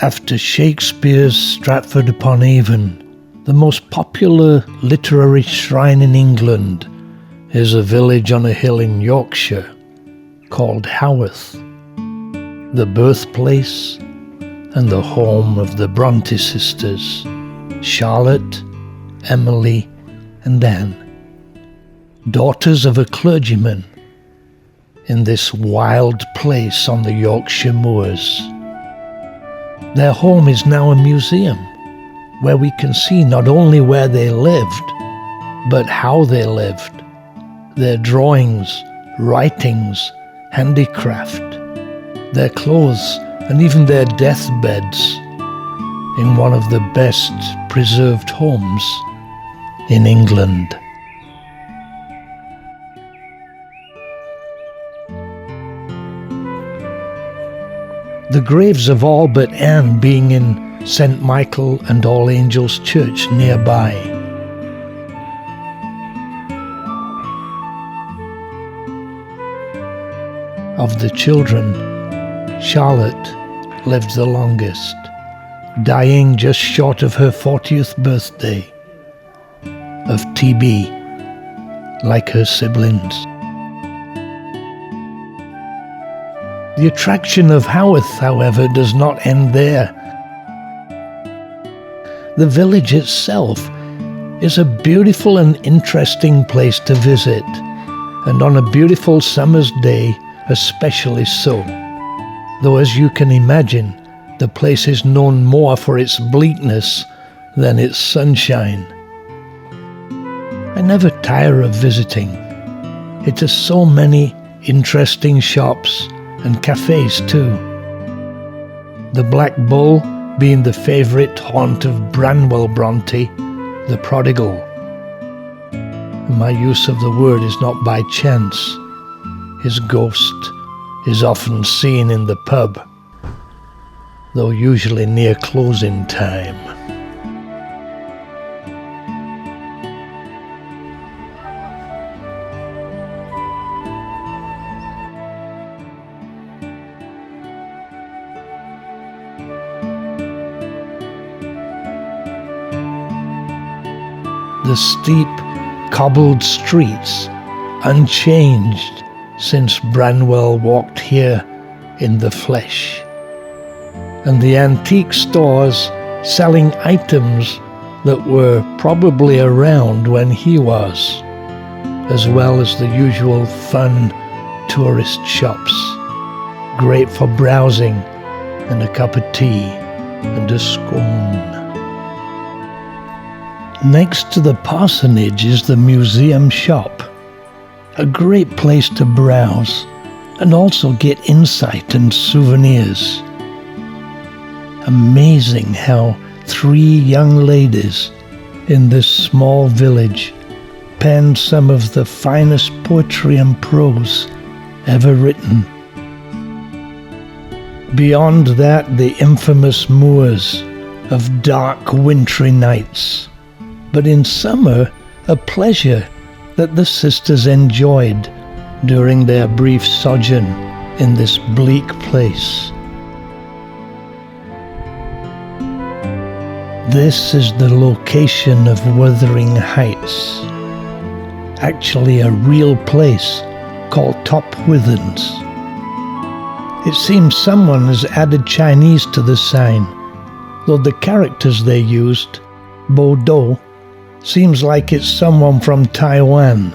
After Shakespeare's Stratford-upon-Avon, the most popular literary shrine in England is a village on a hill in Yorkshire called Haworth, the birthplace and the home of the Bronte sisters, Charlotte, Emily, and Anne, daughters of a clergyman in this wild place on the Yorkshire moors. Their home is now a museum where we can see not only where they lived, but how they lived, their drawings, writings, handicraft, their clothes, and even their deathbeds in one of the best preserved homes in England. The graves of all but Anne being in St. Michael and All Angels Church nearby. Of the children, Charlotte lived the longest, dying just short of her 40th birthday of TB, like her siblings. The attraction of Haworth, however, does not end there. The village itself is a beautiful and interesting place to visit, and on a beautiful summer's day especially so, though as you can imagine, the place is known more for its bleakness than its sunshine. I never tire of visiting. It has so many interesting shops and cafes too. The Black Bull being the favourite haunt of Branwell Bronte, the prodigal. My use of the word is not by chance. His ghost is often seen in the pub, though usually near closing time. The steep, cobbled streets, unchanged since Branwell walked here in the flesh, and the antique stores selling items that were probably around when he was, as well as the usual fun tourist shops, great for browsing and a cup of tea and a scone. Next to the parsonage is the museum shop, a great place to browse and also get insight and souvenirs. Amazing how 3 young ladies in this small village penned some of the finest poetry and prose ever written. Beyond that, the infamous moors of dark wintry nights, but in summer a pleasure that the sisters enjoyed during their brief sojourn in this bleak place. This is the location of Wuthering Heights, actually a real place called Top Withens. It seems someone has added Chinese to the sign, though the characters they used, Bordeaux, seems like it's someone from Taiwan.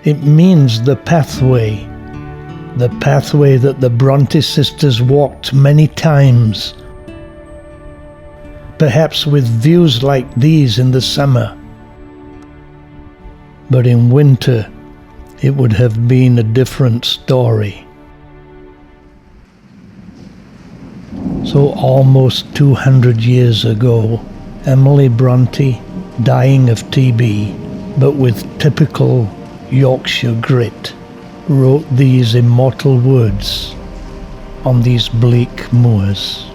It means the pathway that the Bronte sisters walked many times, perhaps with views like these in the summer. But in winter, it would have been a different story. So almost 200 years ago, Emily Bronte, dying of TB, but with typical Yorkshire grit, wrote these immortal words on these bleak moors.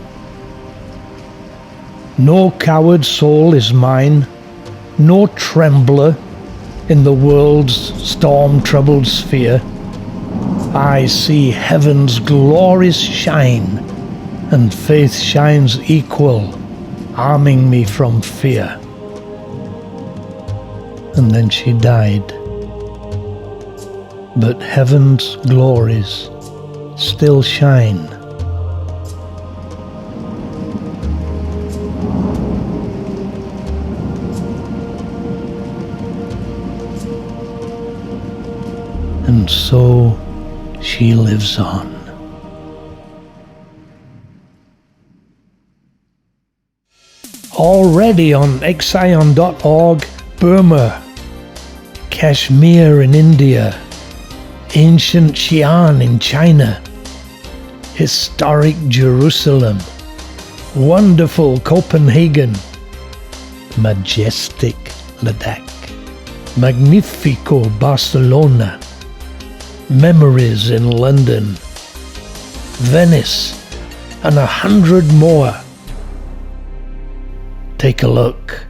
No coward soul is mine, no trembler in the world's storm-troubled sphere. I see heaven's glories shine, and faith shines equal, arming me from fear. And then she died. But heaven's glories still shine. And so she lives on. Already on Exaion.org, Burma, Kashmir in India, ancient Xi'an in China, historic Jerusalem, wonderful Copenhagen, majestic Ladakh, magnifico Barcelona, memories in London, Venice, and 100 more. Take a look